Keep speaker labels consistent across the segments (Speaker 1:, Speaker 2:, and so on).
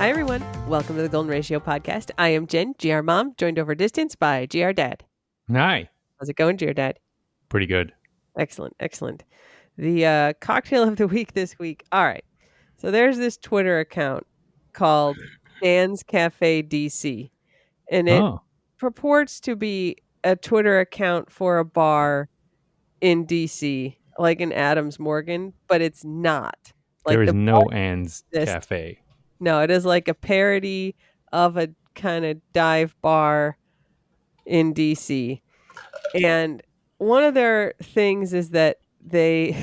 Speaker 1: Hi, everyone. Welcome to the Golden Ratio podcast. I am Jen, GR Mom, joined over distance by GR Dad.
Speaker 2: Hi.
Speaker 1: How's it going, GR Dad?
Speaker 2: Pretty good.
Speaker 1: Excellent, excellent. The cocktail of the week this week. All right. So there's this Twitter account called Dan's Cafe DC, and it
Speaker 2: Oh,
Speaker 1: purports to be a Twitter account for a bar in DC, like in Adams Morgan, but it's not.
Speaker 2: there
Speaker 1: Like
Speaker 2: is
Speaker 1: the
Speaker 2: no Anne's
Speaker 1: this
Speaker 2: Cafe.
Speaker 1: No, it is like a parody of a kind of dive bar in DC. And one of their things is that they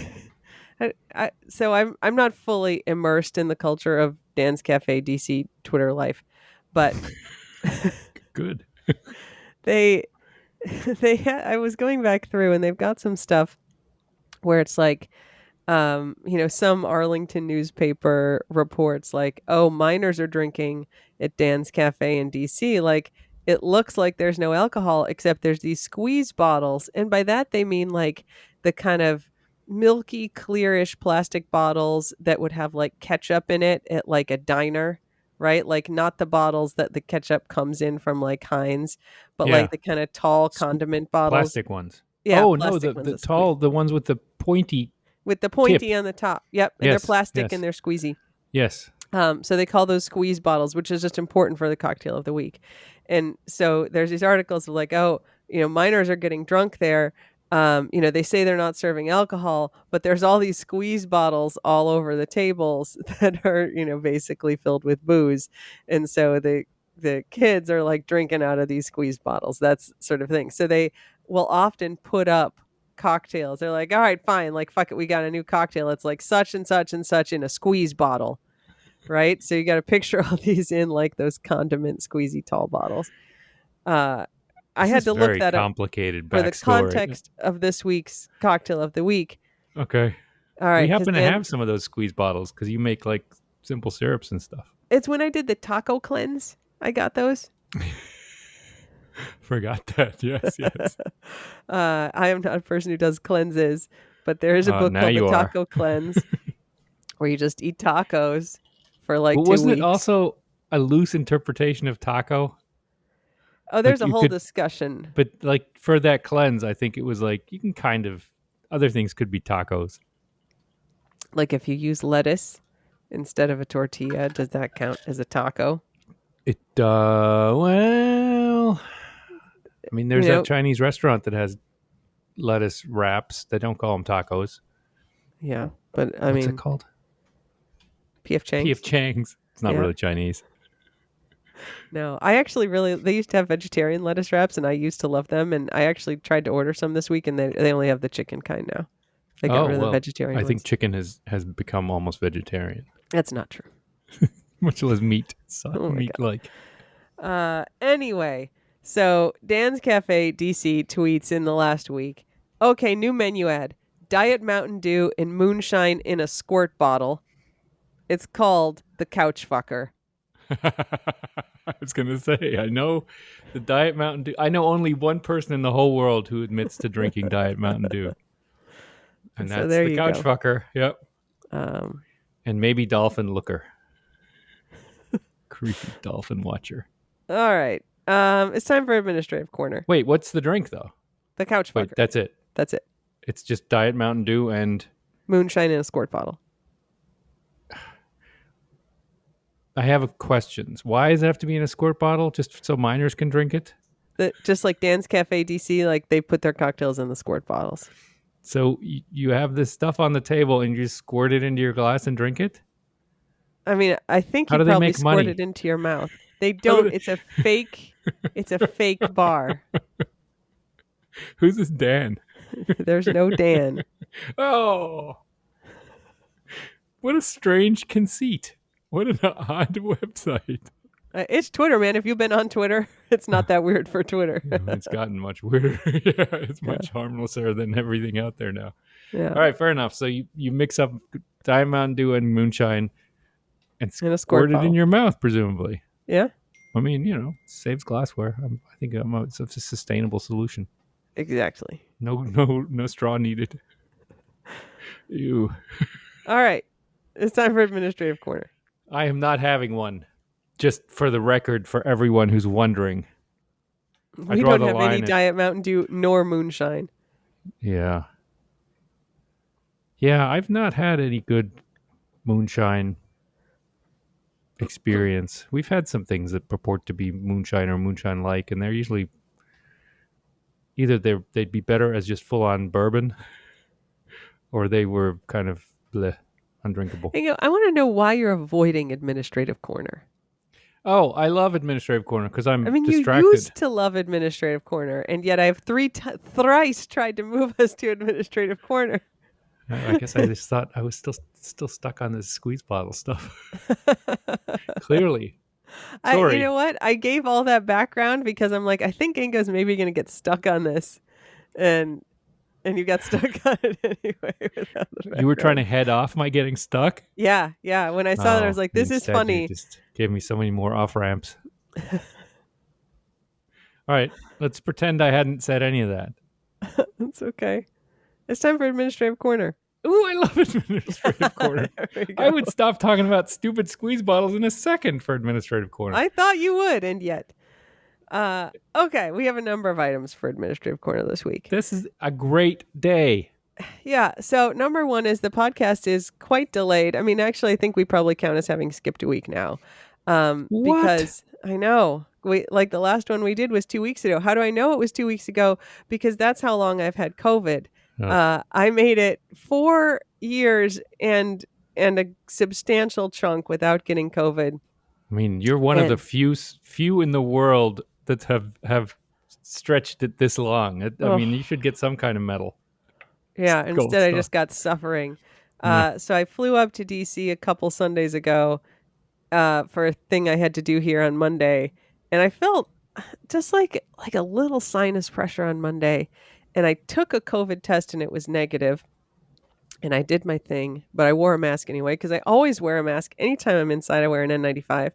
Speaker 1: so I'm not fully immersed in the culture of Dan's Cafe DC Twitter life, but
Speaker 2: Good.
Speaker 1: they I was going back through and they've got some stuff where it's like some Arlington newspaper reports like, oh, minors are drinking at Dan's Cafe in DC. Like, it looks like there's no alcohol, except there's these squeeze bottles. And by that, they mean like the kind of milky, clearish plastic bottles that would have like ketchup in it at like a diner, right? Like, not the bottles that the ketchup comes in from like Heinz, but
Speaker 2: Yeah.
Speaker 1: like the kind of tall
Speaker 2: Sque-
Speaker 1: condiment bottles.
Speaker 2: Plastic ones.
Speaker 1: Yeah,
Speaker 2: Oh, no,
Speaker 1: plastic ones
Speaker 2: the
Speaker 1: that squeeze.
Speaker 2: tall, the ones with the pointy
Speaker 1: With the
Speaker 2: tip.
Speaker 1: pointy on the top. Yep. And they're
Speaker 2: Yes,
Speaker 1: plastic
Speaker 2: yes.
Speaker 1: and they're squeezy.
Speaker 2: Yes.
Speaker 1: So they call those squeeze bottles, which is just important for the cocktail of the week. And so there's these articles of like, oh, minors are getting drunk there. They say they're not serving alcohol, but there's all these squeeze bottles all over the tables that are, basically filled with booze. And so the kids are like drinking out of these squeeze bottles. That's sort of thing. So they will often put up cocktails. They're like, all right, fine. Like, fuck it. We got a new cocktail. It's like such and such and such in a squeeze bottle. Right. So you got to picture all these in like those condiment squeezy tall bottles. I had to look
Speaker 2: very
Speaker 1: that up
Speaker 2: complicated
Speaker 1: for the
Speaker 2: backstory.
Speaker 1: context of this week's cocktail of the week.
Speaker 2: Okay.
Speaker 1: All right.
Speaker 2: We happen to have some of those squeeze bottles because you make like simple syrups and stuff.
Speaker 1: It's when I did the taco cleanse. I got those.
Speaker 2: Forgot that. Yes, yes.
Speaker 1: I am not a person who does cleanses, but there is a book
Speaker 2: now
Speaker 1: called The
Speaker 2: you are.
Speaker 1: Taco Cleanse where you just eat tacos for like
Speaker 2: But
Speaker 1: 2
Speaker 2: wasn't
Speaker 1: weeks.
Speaker 2: it also a loose interpretation of taco?
Speaker 1: Oh, there's
Speaker 2: Like
Speaker 1: a whole discussion.
Speaker 2: But like for that cleanse, I think it was like you can kind of other things could be tacos.
Speaker 1: Like if you use lettuce instead of a tortilla, does that count as a taco?
Speaker 2: It well, I mean, there's that Chinese restaurant that has lettuce wraps. They don't call them tacos.
Speaker 1: Yeah, but
Speaker 2: What's it called?
Speaker 1: P.F. Chang's.
Speaker 2: P.F. Chang's. It's not really Chinese.
Speaker 1: No, I actually they used to have vegetarian lettuce wraps, and I used to love them. And I actually tried to order some this week, and they only have the chicken kind now. They got rid of the vegetarian
Speaker 2: I think
Speaker 1: ones.
Speaker 2: chicken has become almost vegetarian.
Speaker 1: That's not true.
Speaker 2: Much less meat. Meat-like.
Speaker 1: Anyway, so Dan's Cafe DC tweets in the last week. Okay, new menu ad: Diet Mountain Dew and moonshine in a squirt bottle. It's called the Couch Fucker.
Speaker 2: I was going to say, I know the Diet Mountain Dew. I know only one person in the whole world who admits to drinking Diet Mountain Dew. And
Speaker 1: So
Speaker 2: that's
Speaker 1: there
Speaker 2: the
Speaker 1: you
Speaker 2: Couch
Speaker 1: go.
Speaker 2: Fucker. Yep. And maybe Dolphin Looker. Creepy dolphin watcher.
Speaker 1: All right. It's time for Administrative Corner.
Speaker 2: Wait, what's the drink, though?
Speaker 1: The Couch Fucker.
Speaker 2: Wait, that's it?
Speaker 1: That's it.
Speaker 2: It's just Diet Mountain Dew and...
Speaker 1: moonshine in a squirt bottle.
Speaker 2: I have questions. Why does it have to be in a squirt bottle? Just so minors can drink it?
Speaker 1: Just like Dan's Cafe DC, like they put their cocktails in the squirt bottles.
Speaker 2: So you have this stuff on the table and you just squirt it into your glass and drink it?
Speaker 1: I mean, I think you probably squirt it into your mouth. They don't. It's a fake. It's a fake bar.
Speaker 2: Who's this Dan?
Speaker 1: There's no Dan.
Speaker 2: Oh, what a strange conceit. What an odd website.
Speaker 1: It's Twitter, man. If you've been on Twitter, it's not that weird for Twitter.
Speaker 2: It's gotten much weirder. Yeah, it's much harmlesser than everything out there now.
Speaker 1: Yeah.
Speaker 2: All right, fair enough. So you mix up Diet Mountain Dew and moonshine and squirt it in your mouth, presumably.
Speaker 1: Yeah.
Speaker 2: I mean, saves glassware. I think it's a sustainable solution.
Speaker 1: Exactly.
Speaker 2: No straw needed. Ew.
Speaker 1: All right. It's time for Administrative Corner.
Speaker 2: I am not having one. just for the record, for everyone who's wondering, I
Speaker 1: We
Speaker 2: draw
Speaker 1: don't
Speaker 2: the
Speaker 1: have any
Speaker 2: line at
Speaker 1: Diet Mountain Dew nor moonshine.
Speaker 2: yeah, yeah. I've not had any good moonshine experience. We've had some things that purport to be moonshine or moonshine like, and they're usually either they'd be better as just full on bourbon, or they were kind of bleh, undrinkable.
Speaker 1: Hey, I want to know why you're avoiding administrative corner.
Speaker 2: Oh, I love administrative corner because
Speaker 1: I
Speaker 2: I'm
Speaker 1: mean, you
Speaker 2: distracted.
Speaker 1: used to love administrative corner, and yet I have thrice tried to move us to administrative corner.
Speaker 2: I guess I just thought I was still stuck on this squeeze bottle stuff. Clearly,
Speaker 1: You know
Speaker 2: sorry.
Speaker 1: what? I gave all that background because I'm like, I think Inga's maybe going to get stuck on this, and you got stuck on it anyway without the
Speaker 2: You were trying to
Speaker 1: background.
Speaker 2: head off my getting stuck.
Speaker 1: Yeah, yeah. When I saw that, I was
Speaker 2: Oh,
Speaker 1: like,
Speaker 2: and
Speaker 1: this is
Speaker 2: instead you
Speaker 1: funny.
Speaker 2: just gave me so many more off ramps. All right, let's pretend I hadn't said any of that.
Speaker 1: It's okay. It's time for administrative corner.
Speaker 2: Ooh, I love administrative corner.
Speaker 1: There we
Speaker 2: I
Speaker 1: go.
Speaker 2: would stop talking about stupid squeeze bottles in a second for administrative corner.
Speaker 1: I thought you would, and yet. Okay, we have a number of items for administrative corner this week.
Speaker 2: This is a great day.
Speaker 1: Yeah, so number one is the podcast is quite delayed. I mean, actually, I think we probably count as having skipped a week now,
Speaker 2: What?
Speaker 1: because I know we like the last one we did was 2 weeks ago. How do I know it was 2 weeks ago? Because that's how long I've had COVID.
Speaker 2: Ugh.
Speaker 1: I made it 4 years and a substantial chunk without getting COVID.
Speaker 2: I mean, you're one of the
Speaker 1: And
Speaker 2: few in the world that have stretched it this long. I
Speaker 1: oh
Speaker 2: mean, you should get some kind of medal.
Speaker 1: yeah,
Speaker 2: Gold
Speaker 1: instead I
Speaker 2: star.
Speaker 1: just got suffering.
Speaker 2: Meh.
Speaker 1: So I flew up to DC a couple Sundays ago for a thing I had to do here on Monday, and I felt just like a little sinus pressure on Monday, and I took a COVID test and it was negative, and I did my thing, but I wore a mask anyway because I always wear a mask anytime I'm inside. I wear an N95,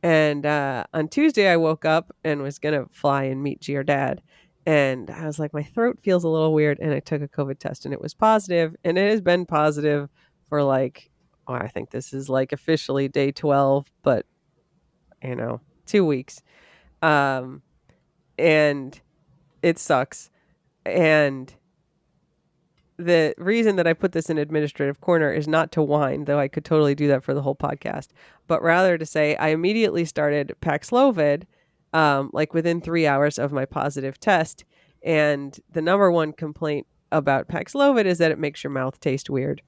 Speaker 1: and on Tuesday I woke up and was gonna fly and meet G or Dad. And I was like, my throat feels a little weird. And I took a COVID test and it was positive. And it has been positive for like, oh, I think this is like officially day 12, but 2 weeks. Um, and it sucks. And the reason that I put this in administrative corner is not to whine, though I could totally do that for the whole podcast, but rather to say I immediately started Paxlovid, like within 3 hours of my positive test. And the number one complaint about Paxlovid is that it makes your mouth taste weird,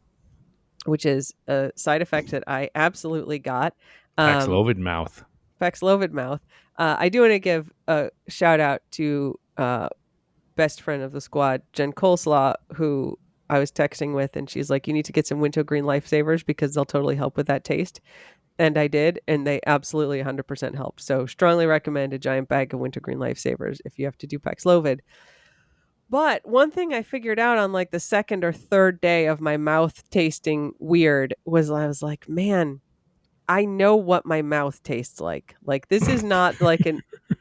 Speaker 1: which is a side effect that I absolutely got. Um,
Speaker 2: Paxlovid mouth.
Speaker 1: Paxlovid mouth. I do want to give a shout out to best friend of the squad, Jen Coleslaw, who I was texting with, and she's like, you need to get some wintergreen lifesavers because they'll totally help with that taste. And I did, and they absolutely 100% helped. So strongly recommend a giant bag of wintergreen lifesavers if you have to do Paxlovid. But one thing I figured out on like the second or third day of my mouth tasting weird was I was like, man, I know what my mouth tastes like. Like this is not like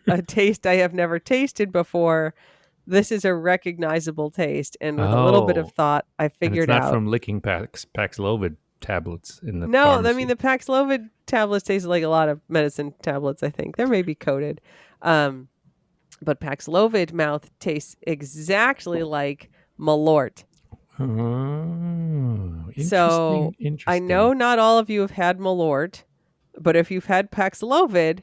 Speaker 1: a taste I have never tasted before. This is a recognizable taste. And with a little bit of
Speaker 2: Oh,
Speaker 1: thought, I
Speaker 2: and it's
Speaker 1: figured
Speaker 2: not
Speaker 1: out.
Speaker 2: from licking Paxlovid tablets in the
Speaker 1: No, I mean
Speaker 2: pharmacy.
Speaker 1: the Paxlovid tablets taste like a lot of medicine tablets, I think. They're maybe coated. Um, but Paxlovid mouth tastes exactly like Malort.
Speaker 2: Oh,
Speaker 1: So
Speaker 2: interesting.
Speaker 1: I
Speaker 2: Interesting.
Speaker 1: know not all of you have had Malort, but if you've had Paxlovid,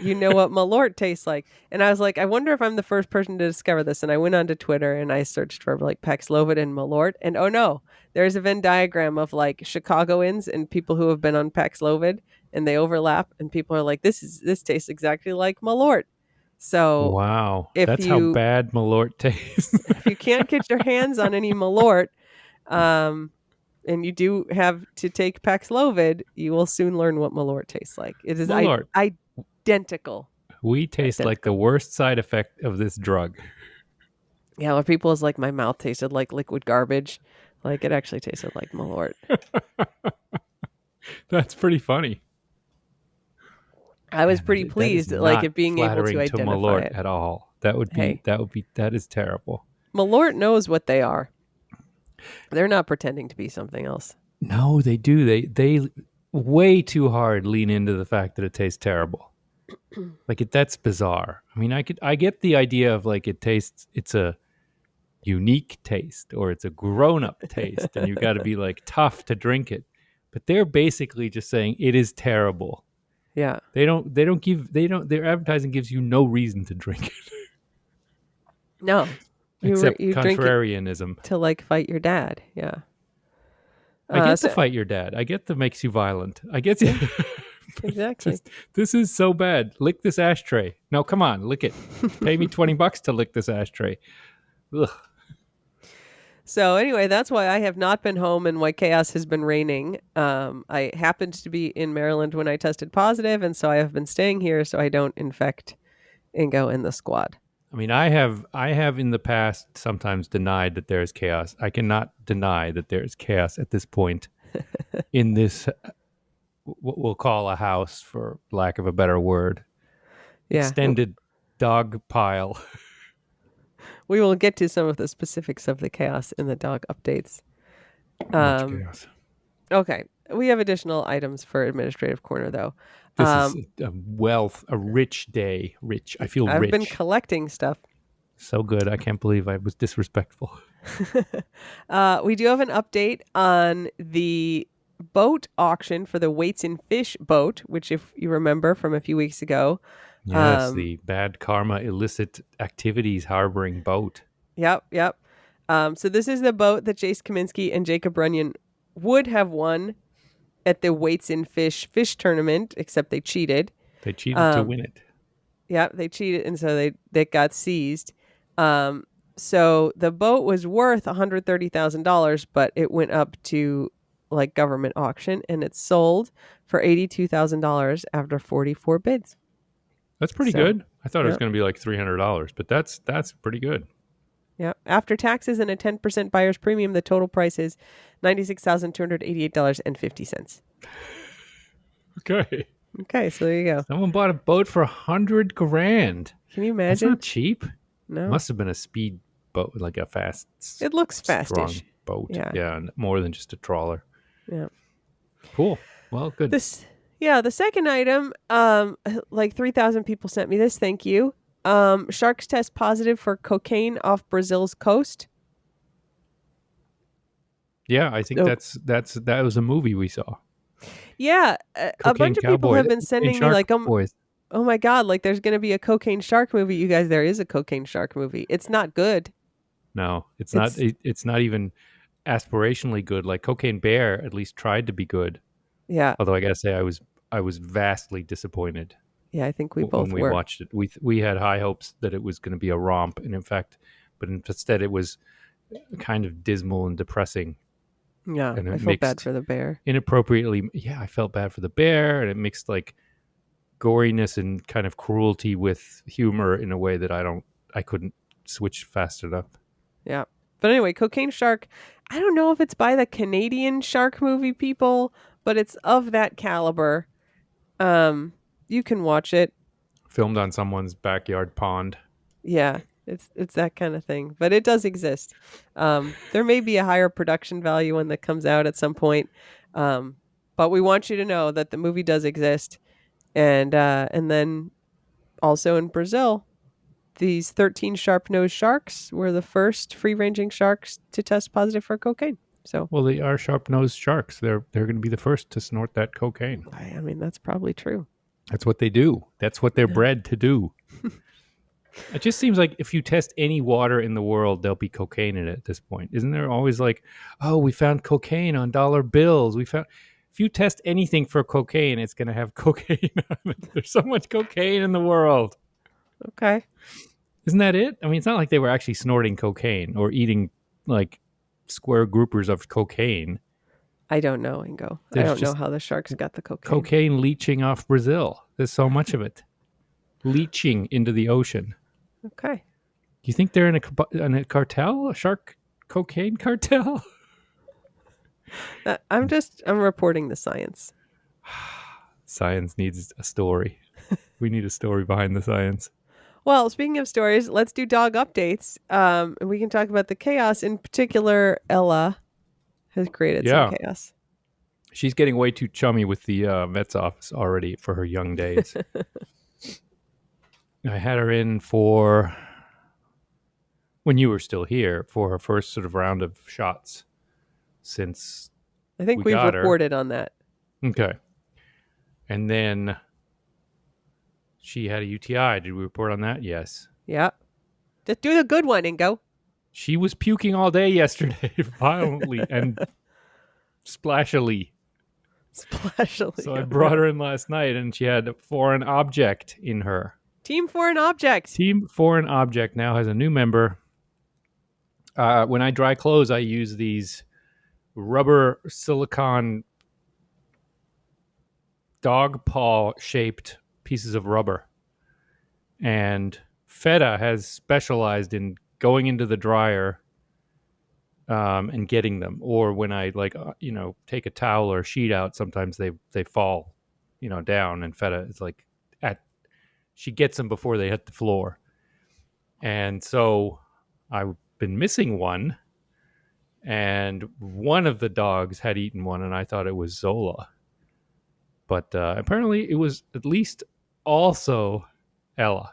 Speaker 1: you know what Malort tastes like. And I was like, I wonder if I'm the first person to discover this. And I went onto Twitter and I searched for like Paxlovid and Malort. And oh no, there's a Venn diagram of like Chicagoans and people who have been on Paxlovid and they overlap. And people are like, this tastes exactly like Malort. So
Speaker 2: Wow,
Speaker 1: if
Speaker 2: that's how
Speaker 1: you
Speaker 2: bad Malort tastes.
Speaker 1: if you can't get your hands on any Malort, um, and you do have to take Paxlovid, you will soon learn what Malort tastes like. It is
Speaker 2: Malort,
Speaker 1: identical.
Speaker 2: we taste like the
Speaker 1: Identical.
Speaker 2: worst side effect of this drug.
Speaker 1: Yeah, where people is like my mouth tasted like liquid garbage. Like it actually tasted like Malort.
Speaker 2: That's pretty funny.
Speaker 1: I was
Speaker 2: Man,
Speaker 1: pretty
Speaker 2: that is
Speaker 1: pleased, like
Speaker 2: not
Speaker 1: it being able to
Speaker 2: flattering to
Speaker 1: identify
Speaker 2: Malort
Speaker 1: it.
Speaker 2: at all.
Speaker 1: Hey,
Speaker 2: That is terrible.
Speaker 1: Malort knows what they are. They're not pretending to be something else.
Speaker 2: No, they do. way too hard lean into the fact that it tastes terrible. That's bizarre. I mean, I get the idea of like it's a unique taste or it's a grown up taste, and you got to be like tough to drink it. But they're basically just saying it is terrible.
Speaker 1: Yeah.
Speaker 2: Their advertising gives you no reason to drink it
Speaker 1: No.
Speaker 2: except
Speaker 1: You drink it
Speaker 2: contrarianism.
Speaker 1: to like fight your dad. Yeah.
Speaker 2: I get to
Speaker 1: So
Speaker 2: fight your dad. I get the makes you violent. I get to,
Speaker 1: yeah,
Speaker 2: but
Speaker 1: exactly.
Speaker 2: just this is so bad. Lick this ashtray. No, come on, lick it. Pay me $20 to lick this ashtray. Ugh.
Speaker 1: So anyway, that's why I have not been home and why chaos has been raining. I happened to be in Maryland when I tested positive, and so I have been staying here so I don't infect Ingo in the squad.
Speaker 2: I mean, I have in the past sometimes denied that there is chaos. I cannot deny that there is chaos at this point in this what we'll call a house, for lack of a better word,
Speaker 1: Yeah,
Speaker 2: extended dog pile.
Speaker 1: we will get to some of the specifics of the chaos in the dog updates.
Speaker 2: Much
Speaker 1: Um,
Speaker 2: chaos.
Speaker 1: okay, we have additional items for administrative corner though.
Speaker 2: This is
Speaker 1: Um,
Speaker 2: a rich day. Rich. I feel
Speaker 1: I've been
Speaker 2: rich.
Speaker 1: collecting stuff.
Speaker 2: So good. I can't believe I was disrespectful.
Speaker 1: We do have an update on the boat auction for the Weights and Fish boat, which, if you remember from a few weeks ago,
Speaker 2: Yes,
Speaker 1: um,
Speaker 2: the bad karma illicit activities harboring boat.
Speaker 1: yep, yep. So this is the boat that Jace Kaminsky and Jacob Runyon would have won at the Weights and Fish tournament, except they cheated.
Speaker 2: They cheated to
Speaker 1: Um,
Speaker 2: win it.
Speaker 1: yeah, they cheated, and so they got seized. Um, so the boat was worth $130,000, but it went up to like government auction, and it sold for $82,000 after 44 bids.
Speaker 2: That's pretty
Speaker 1: So,
Speaker 2: good. I thought it was
Speaker 1: yeah,
Speaker 2: going to be like $300, but that's pretty good.
Speaker 1: yeah. After taxes and a 10% buyer's premium, the total price is $96,288.50.
Speaker 2: Okay.
Speaker 1: Okay, so there you go.
Speaker 2: Someone bought a boat for 100 grand.
Speaker 1: Can you
Speaker 2: That's
Speaker 1: imagine?
Speaker 2: not cheap.
Speaker 1: No,
Speaker 2: Must have been a speed boat, like a fast,
Speaker 1: it looks
Speaker 2: strong
Speaker 1: fastish.
Speaker 2: boat.
Speaker 1: Yeah,
Speaker 2: Yeah, more than just a trawler.
Speaker 1: yeah.
Speaker 2: Cool. Well, good.
Speaker 1: This, yeah, the second item, like 3,000 people sent me this. Thank you. Sharks test positive for cocaine off Brazil's coast.
Speaker 2: Yeah, I think
Speaker 1: Oh,
Speaker 2: that was a movie we saw.
Speaker 1: yeah. A
Speaker 2: Cocaine
Speaker 1: bunch of people
Speaker 2: Cowboy
Speaker 1: have been
Speaker 2: and
Speaker 1: sending me
Speaker 2: Shark
Speaker 1: like,
Speaker 2: Boys.
Speaker 1: oh my God, like there's going to be a cocaine shark movie. You guys, there is a cocaine shark movie. It's not good.
Speaker 2: No, it's not.
Speaker 1: It's,
Speaker 2: It's not even aspirationally good. Like Cocaine Bear, at least tried to be good.
Speaker 1: yeah,
Speaker 2: Although I gotta say, I was vastly disappointed
Speaker 1: yeah, I think we
Speaker 2: when
Speaker 1: both
Speaker 2: we
Speaker 1: were.
Speaker 2: watched it. We had high hopes that it was going to be a romp, and in fact, but instead it was kind of dismal and depressing,
Speaker 1: Yeah,
Speaker 2: and
Speaker 1: I
Speaker 2: it
Speaker 1: felt bad
Speaker 2: mixed
Speaker 1: for the bear.
Speaker 2: inappropriately. Yeah, I felt bad for the bear, and it mixed like goriness and kind of cruelty with humor in a way that I couldn't switch fast enough.
Speaker 1: Yeah. But anyway, Cocaine Shark, I don't know if it's by the Canadian shark movie people, but it's of that caliber. Um, you can watch it.
Speaker 2: Filmed on someone's backyard pond.
Speaker 1: Yeah, it's that kind of thing, but it does exist. There may be a higher production value when that comes out at some point. Um, but we want you to know that the movie does exist, and then also in Brazil, these 13 sharp-nosed sharks were the first free-ranging sharks to test positive for cocaine. So,
Speaker 2: Well, they are sharp-nosed sharks. They're going to be the first to snort that cocaine.
Speaker 1: I mean, that's probably true.
Speaker 2: That's what they do. That's what they're
Speaker 1: Yeah.
Speaker 2: bred to do. It just seems like if you test any water in the world, there'll be cocaine in it at this point. Isn't there always like, oh, we found cocaine on dollar bills. We found. If you test anything for cocaine, it's going to have cocaine on it. There's so much cocaine in the world.
Speaker 1: Okay.
Speaker 2: Isn't that it? I mean, it's not like they were actually snorting cocaine or eating like square groupers of cocaine.
Speaker 1: I don't know, Ingo. I
Speaker 2: There's
Speaker 1: don't know
Speaker 2: just
Speaker 1: how the sharks got the cocaine.
Speaker 2: cocaine leaching off Brazil. There's so much of it leaching into the ocean.
Speaker 1: Okay.
Speaker 2: Do you think they're in a cartel, a shark cocaine cartel?
Speaker 1: I'm reporting the science.
Speaker 2: Science needs a story. We need a story behind the science.
Speaker 1: Well, speaking of stories, let's do dog updates. And we can talk about the chaos. In particular, Ella has created some
Speaker 2: Yeah,
Speaker 1: chaos.
Speaker 2: She's getting way too chummy with the vet's office already for her young days. I had her in for when you were still here for her first sort of round of shots since
Speaker 1: I think
Speaker 2: we
Speaker 1: we've
Speaker 2: got her.
Speaker 1: reported on that.
Speaker 2: Okay. And then she had a UTI. Did we report on that? Yes.
Speaker 1: Yeah. Just do the good one and go.
Speaker 2: She was puking all day yesterday, violently and splashily. So I
Speaker 1: Splashily. Oh
Speaker 2: brought
Speaker 1: no.
Speaker 2: her in last night and she had a foreign object in her.
Speaker 1: Team foreign object.
Speaker 2: Team Foreign Object now has a new member. When I dry clothes, I use these rubber silicone dog paw shaped pieces of rubber. And Feta has specialized in going into the dryer and getting them. Or when I take a towel or a sheet out, sometimes they fall, down. And Feta is like at she gets them before they hit the floor. And so I've been missing one, and one of the dogs had eaten one, and I thought it was Zola, but apparently it was at least also Ella,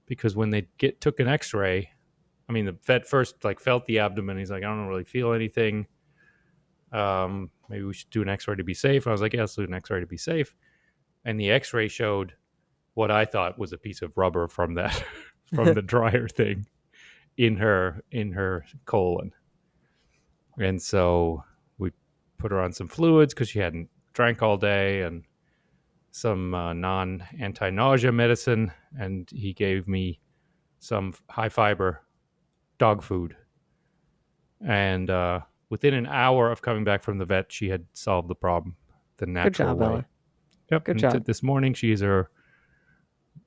Speaker 2: because when they took an X-ray, I mean, the vet first felt the abdomen. He's like, I don't really feel anything. Maybe we should do an X-ray to be safe. I was like, yeah, let's do an X-ray to be safe. And the X-ray showed what I thought was a piece of rubber from that from the dryer thing in her colon. And so we put her on some fluids because she hadn't drank all day, and some non anti nausea medicine. And he gave me some high fiber dog food. And within an hour of coming back from the vet, she had solved the problem the
Speaker 1: Good
Speaker 2: natural
Speaker 1: job,
Speaker 2: way.
Speaker 1: Ella.
Speaker 2: Yep.
Speaker 1: Good
Speaker 2: And
Speaker 1: job.
Speaker 2: this morning, she's her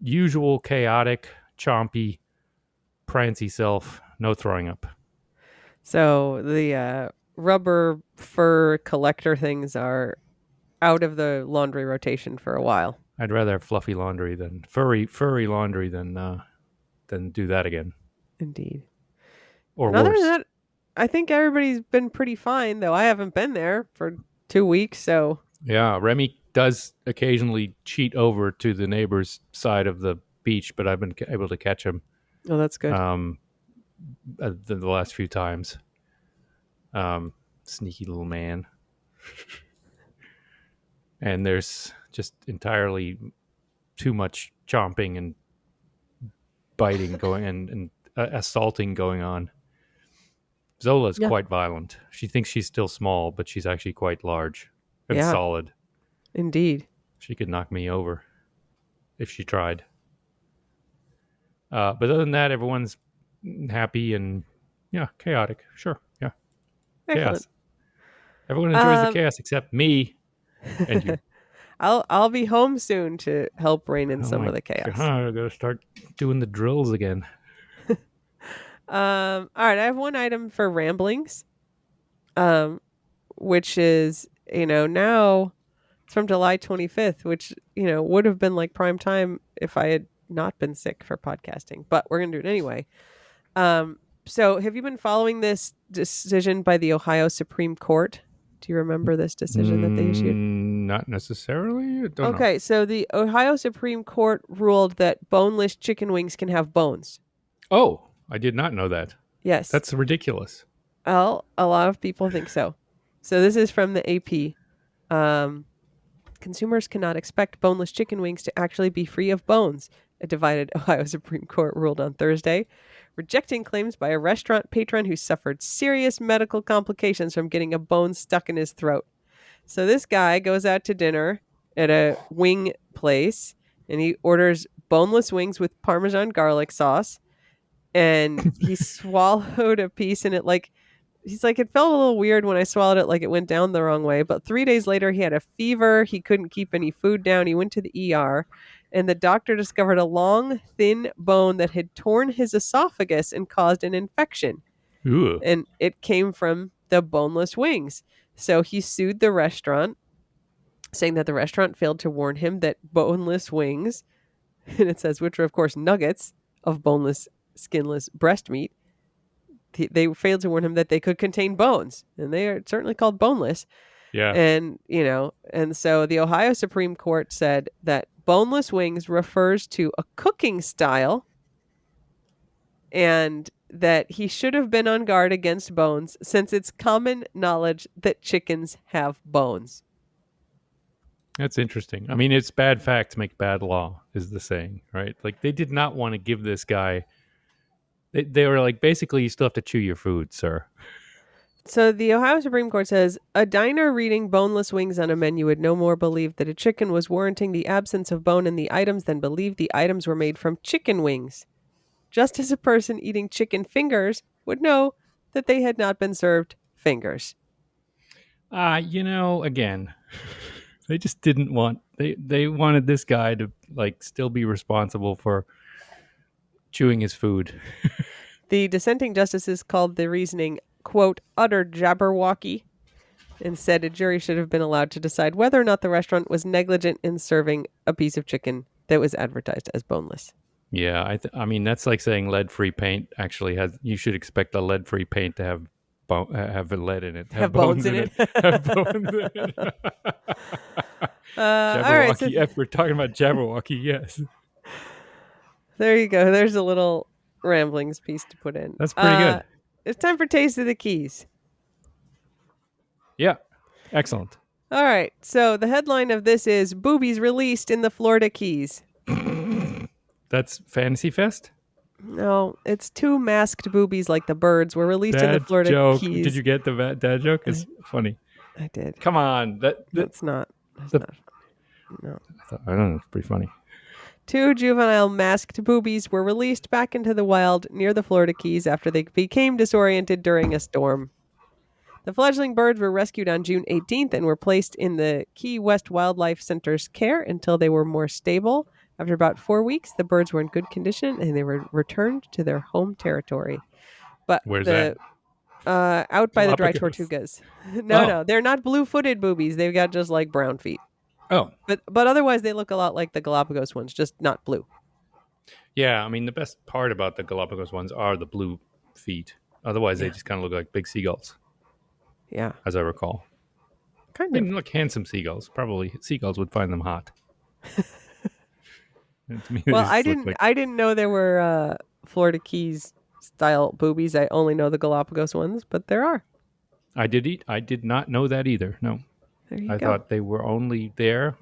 Speaker 2: usual chaotic, chompy, prancy self, no throwing up.
Speaker 1: So the rubber fur collector things are out of the laundry rotation for a while.
Speaker 2: I'd rather have fluffy laundry than furry laundry than do that again,
Speaker 1: Indeed.
Speaker 2: or
Speaker 1: And other than
Speaker 2: worse.
Speaker 1: that, I think everybody's been pretty fine, though I haven't been there for 2 weeks, so
Speaker 2: Yeah, Remy does occasionally cheat over to the neighbor's side of the beach, but I've been able to catch him
Speaker 1: oh, that's good.
Speaker 2: um, the last few times. Sneaky little man. And there's just entirely too much chomping and biting going and assaulting going on. Zola's
Speaker 1: Yeah.
Speaker 2: quite violent. She thinks she's still small, but she's actually quite large and
Speaker 1: Yeah,
Speaker 2: solid.
Speaker 1: indeed.
Speaker 2: She could knock me over if she tried. But other than that, everyone's happy and yeah, chaotic. Sure, yeah,
Speaker 1: Excellent.
Speaker 2: chaos. Everyone enjoys the
Speaker 1: Um
Speaker 2: chaos except me and you.
Speaker 1: I'll be home soon to help rein in
Speaker 2: Oh
Speaker 1: some
Speaker 2: my
Speaker 1: of the
Speaker 2: god,
Speaker 1: chaos.
Speaker 2: I gotta start doing the drills again.
Speaker 1: All right, I have one item for ramblings. Um which is, now it's from July 25th, which, would have been like prime time if I had not been sick for podcasting, but we're going to do it anyway. Um, so have you been following this decision by the Ohio Supreme Court? Do you remember this decision that they issued?
Speaker 2: Not necessarily. I don't know.
Speaker 1: Okay, so the Ohio Supreme Court ruled that boneless chicken wings can have bones.
Speaker 2: Oh, I did not know that.
Speaker 1: Yes.
Speaker 2: That's ridiculous.
Speaker 1: Well, a lot of people think so. So this is from the AP. Um, Consumers cannot expect boneless chicken wings to actually be free of bones, a divided Ohio Supreme Court ruled on Thursday, rejecting claims by a restaurant patron who suffered serious medical complications from getting a bone stuck in his throat. So this guy goes out to dinner at a wing place and he orders boneless wings with Parmesan garlic sauce, and he swallowed a piece and he's like, it felt a little weird when I swallowed it, like it went down the wrong way. But 3 days later, he had a fever. He couldn't keep any food down. He went to the ER, and the doctor discovered a long, thin bone that had torn his esophagus and caused an infection.
Speaker 2: Ugh.
Speaker 1: And it came from the boneless wings. So he sued the restaurant, saying that the restaurant failed to warn him that boneless wings, and it says, which are, of course, nuggets of boneless, skinless breast meat, they failed to warn him that they could contain bones, and they are certainly called boneless.
Speaker 2: Yeah,
Speaker 1: And so the Ohio Supreme Court said that boneless wings refers to a cooking style and that he should have been on guard against bones since it's common knowledge that chickens have bones.
Speaker 2: that's interesting. I mean, it's bad facts make bad law, is the saying, right? Like they did not want to give this guy. They were like, basically, you still have to chew your food, sir.
Speaker 1: So the Ohio Supreme Court says a diner reading boneless wings on a menu would no more believe that a chicken was warranting the absence of bone in the items than believe the items were made from chicken wings. Just as a person eating chicken fingers would know that they had not been served fingers.
Speaker 2: Again, they just didn't want they wanted this guy to like still be responsible for chewing his food.
Speaker 1: The dissenting justices called the reasoning, quote, utter jabberwocky, and said a jury should have been allowed to decide whether or not the restaurant was negligent in serving a piece of chicken that was advertised as boneless.
Speaker 2: Yeah, I mean that's like saying lead-free paint actually has. You should expect a lead-free paint to have have a lead in it, have
Speaker 1: Have bones
Speaker 2: bones
Speaker 1: in
Speaker 2: in
Speaker 1: it.
Speaker 2: it, have bones in it.
Speaker 1: All right, so
Speaker 2: Jabberwocky. If we're talking about Jabberwocky, yes,
Speaker 1: there you go. There's a little ramblings piece to put in.
Speaker 2: that's pretty good.
Speaker 1: It's time for Taste of the Keys.
Speaker 2: Yeah, excellent.
Speaker 1: All right, so the headline of this is Boobies released in the Florida Keys.
Speaker 2: That's Fantasy Fest.
Speaker 1: No, it's two masked boobies like the birds were released in the
Speaker 2: Dad
Speaker 1: Florida
Speaker 2: joke. Did
Speaker 1: Keys.
Speaker 2: you get the dad joke? It's funny.
Speaker 1: I did.
Speaker 2: Come on,
Speaker 1: That's not. That's
Speaker 2: the
Speaker 1: not funny. No.
Speaker 2: I don't know. It's pretty funny.
Speaker 1: Two juvenile masked boobies were released back into the wild near the Florida Keys after they became disoriented during a storm. The fledgling birds were rescued on June 18th and were placed in the Key West Wildlife Center's care until they were more stable. After about 4 weeks, the birds were in good condition and they were returned to their home territory. But
Speaker 2: Where's that?
Speaker 1: the out by the dry
Speaker 2: Galapagos.
Speaker 1: tortugas. No,
Speaker 2: Oh,
Speaker 1: no, they're not blue-footed boobies. They've got just like brown feet.
Speaker 2: oh,
Speaker 1: But otherwise, they look a lot like the Galapagos ones, just not blue.
Speaker 2: yeah. I mean, the best part about the Galapagos ones are the blue feet. Otherwise, they
Speaker 1: Yeah,
Speaker 2: just kind of look like big seagulls,
Speaker 1: yeah,
Speaker 2: as I recall.
Speaker 1: kind
Speaker 2: I
Speaker 1: of.
Speaker 2: mean, look, handsome seagulls. Probably seagulls would find them hot. And to me, they
Speaker 1: Well, I
Speaker 2: just look
Speaker 1: didn't.
Speaker 2: like.
Speaker 1: I didn't know there were Florida Keys style boobies. I only know the Galapagos ones, but there are.
Speaker 2: I did not know that either. No,
Speaker 1: There you
Speaker 2: I
Speaker 1: go.
Speaker 2: thought they were only there,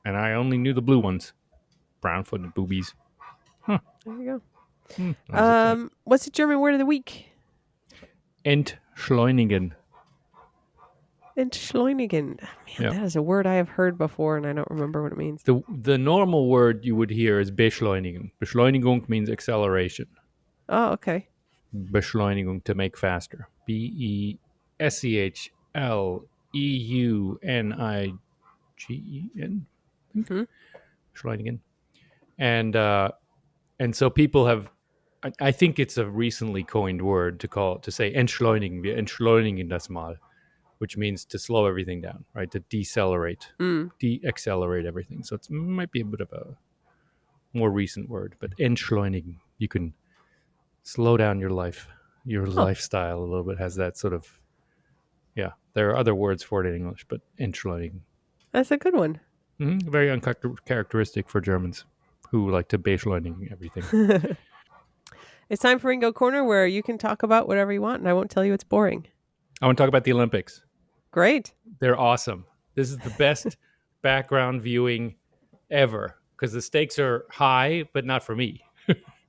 Speaker 2: and I only knew the blue ones, brown-footed boobies. Huh.
Speaker 1: There you
Speaker 2: What does it say?
Speaker 1: go. What's the German word of the week?
Speaker 2: Entschleunigen.
Speaker 1: Entschleunigen. Man,
Speaker 2: Yeah.
Speaker 1: that is a word I have heard before, and I don't remember what it means.
Speaker 2: The normal word you would hear is beschleunigen. Beschleunigung means acceleration.
Speaker 1: Oh, okay.
Speaker 2: Beschleunigung, to make faster. Beschleunigen.
Speaker 1: Hmm.
Speaker 2: Beschleunigen. And so people have. I think it's a recently coined word to say entschleunigen. Wir entschleunigen das mal, which means to slow everything down, right? To decelerate,
Speaker 1: Mm.
Speaker 2: de-accelerate everything. So it might be a bit of a more recent word, but entschleunigen. You can slow down your life, your
Speaker 1: Oh,
Speaker 2: lifestyle a little bit. Has that sort of, yeah. There are other words for it in English, but entschleunigen.
Speaker 1: that's a good one.
Speaker 2: Very uncharacteristic for Germans who like to beschleunigen everything.
Speaker 1: It's time for Ringo Corner, where you can talk about whatever you want, and I won't tell you it's boring.
Speaker 2: I want to talk about the Olympics.
Speaker 1: Great.
Speaker 2: They're awesome. This is the best background viewing ever because the stakes are high, but not for me.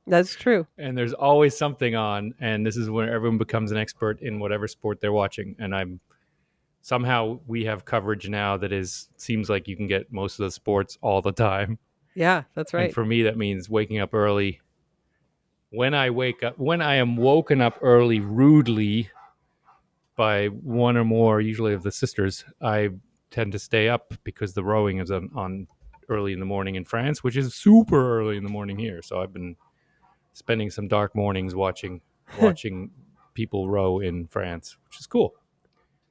Speaker 1: That's true.
Speaker 2: And there's always something on, and this is when everyone becomes an expert in whatever sport they're watching. And I'm somehow we have coverage now that is seems like you can get most of the sports all the time.
Speaker 1: Yeah, that's
Speaker 2: And
Speaker 1: right.
Speaker 2: for me, that means waking up early. When I am woken up early rudely by one or more, usually of the sisters, I tend to stay up because the rowing is on early in the morning in France, which is super early in the morning here. So I've been spending some dark mornings watching people row in France, which is cool.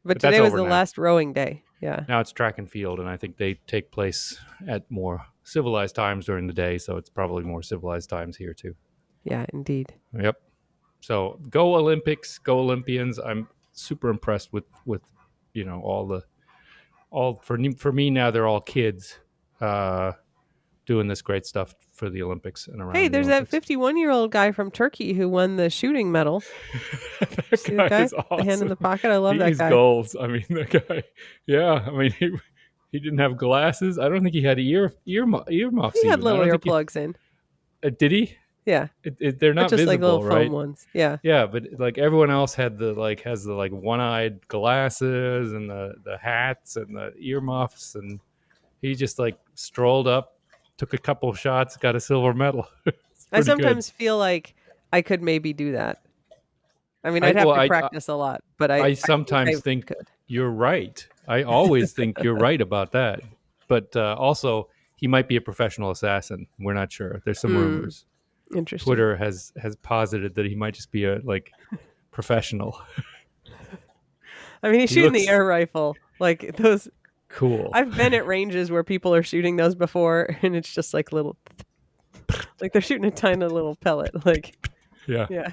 Speaker 1: But
Speaker 2: But that's
Speaker 1: today was
Speaker 2: over
Speaker 1: the
Speaker 2: now.
Speaker 1: last rowing day. Yeah.
Speaker 2: Now it's track and field, and I think they take place at more civilized times during the day, so it's probably more civilized times here too.
Speaker 1: Yeah, indeed.
Speaker 2: Yep. So go Olympics, go Olympians. I'm super impressed with all the all for me now. They're all kids doing this great stuff for the Olympics and
Speaker 1: Hey,
Speaker 2: around the
Speaker 1: there's that
Speaker 2: Olympics.
Speaker 1: 51-year-old guy from Turkey who won the shooting medal. You
Speaker 2: That
Speaker 1: see the
Speaker 2: guy
Speaker 1: guy?
Speaker 2: is
Speaker 1: The hand in
Speaker 2: awesome.
Speaker 1: the pocket. I love that
Speaker 2: He's
Speaker 1: guy.
Speaker 2: goals. I mean, that guy. Yeah, I mean, he didn't have glasses. I don't think he had earmuffs
Speaker 1: He had
Speaker 2: even. I
Speaker 1: little
Speaker 2: don't think he
Speaker 1: earplugs in.
Speaker 2: did he.
Speaker 1: Yeah,
Speaker 2: They're
Speaker 1: but
Speaker 2: not
Speaker 1: just like little
Speaker 2: visible,
Speaker 1: foam
Speaker 2: right?
Speaker 1: ones. Yeah.
Speaker 2: Yeah, but like everyone else had the like has the like one-eyed glasses and the hats and the earmuffs, and he just like strolled up, took a couple of shots, got a silver medal. It's
Speaker 1: I
Speaker 2: pretty good.
Speaker 1: sometimes feel like I could maybe do that. I mean,
Speaker 2: I
Speaker 1: I'd have
Speaker 2: well,
Speaker 1: to practice a lot, but I
Speaker 2: I
Speaker 1: think I
Speaker 2: sometimes think
Speaker 1: could.
Speaker 2: you're right. I always think you're right about that. But also, he might be a professional assassin. We're not sure. There's some
Speaker 1: Hmm.
Speaker 2: rumors.
Speaker 1: Interesting.
Speaker 2: Twitter has posited that he might just be a like professional.
Speaker 1: I mean, he's
Speaker 2: He
Speaker 1: shooting the
Speaker 2: looks
Speaker 1: air rifle. Like those.
Speaker 2: cool.
Speaker 1: I've been at ranges where people are shooting those before, and it's just like little, like they're shooting a tiny little pellet. Like,
Speaker 2: Yeah,
Speaker 1: yeah.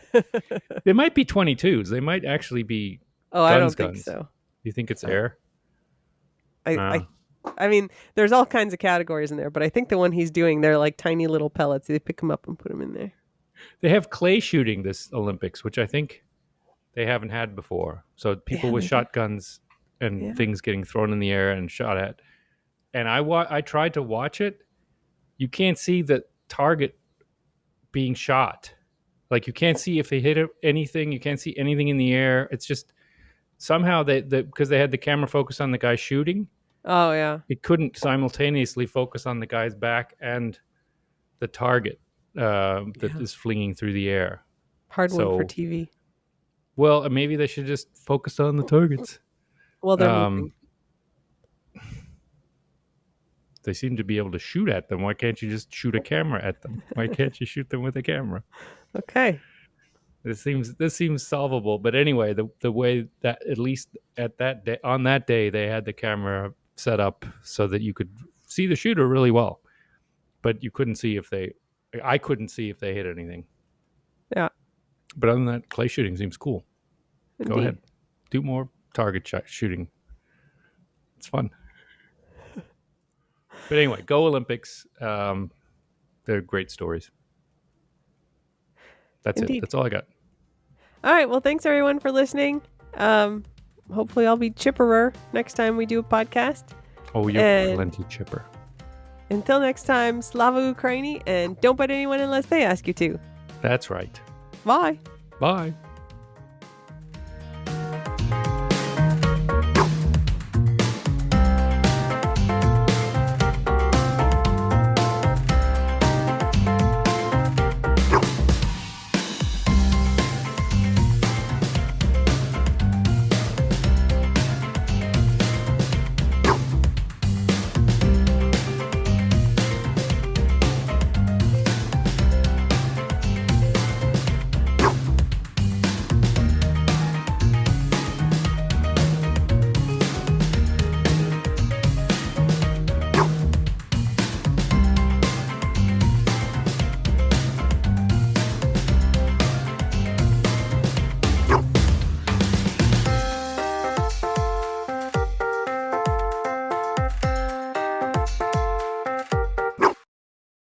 Speaker 2: they might be 22s. They might actually be
Speaker 1: Oh, I
Speaker 2: guns.
Speaker 1: don't think
Speaker 2: Guns.
Speaker 1: so.
Speaker 2: You think it's
Speaker 1: Uh,
Speaker 2: air?
Speaker 1: I,
Speaker 2: Uh,
Speaker 1: I, I mean, there's all kinds of categories in there, but I think the one he's doing, they're like tiny little pellets. They pick them up and put them in there.
Speaker 2: they have clay shooting this Olympics, which I think they haven't had before. So people
Speaker 1: Yeah,
Speaker 2: with
Speaker 1: they do.
Speaker 2: shotguns and
Speaker 1: Yeah.
Speaker 2: things getting thrown in the air and shot at. And I tried to watch it. You can't see the target being shot. Like you can't see if they hit anything. You can't see anything in the air. It's just somehow because they had the camera focus on the guy shooting,
Speaker 1: Oh, yeah.
Speaker 2: it couldn't simultaneously focus on the guy's back and the target that
Speaker 1: Yeah.
Speaker 2: is flinging through the air.
Speaker 1: Hard one for
Speaker 2: So,
Speaker 1: TV.
Speaker 2: well, maybe they should just focus on the targets.
Speaker 1: Well, they're moving.
Speaker 2: Um, they seem to be able to shoot at them. Why can't you just shoot a camera at them? Why can't you shoot them with a camera?
Speaker 1: Okay.
Speaker 2: This seems solvable. But anyway, the way that at least at that day on that day they had the camera set up so that you could see the shooter really well, but you couldn't see if they. I couldn't see if they hit anything.
Speaker 1: Yeah.
Speaker 2: But other than that, clay shooting seems cool. Go
Speaker 1: Indeed.
Speaker 2: ahead, do more target shooting. It's fun. But anyway, go Olympics. They're great stories. That's it.
Speaker 1: Indeed.
Speaker 2: That's all I got.
Speaker 1: All right. Well, thanks everyone for listening. Um, hopefully I'll be chipperer next time we do a podcast.
Speaker 2: Oh, you're
Speaker 1: And
Speaker 2: plenty chipper.
Speaker 1: until next time, Slava Ukraini, and don't bite anyone unless they ask you to.
Speaker 2: That's right.
Speaker 1: Bye.
Speaker 2: Bye.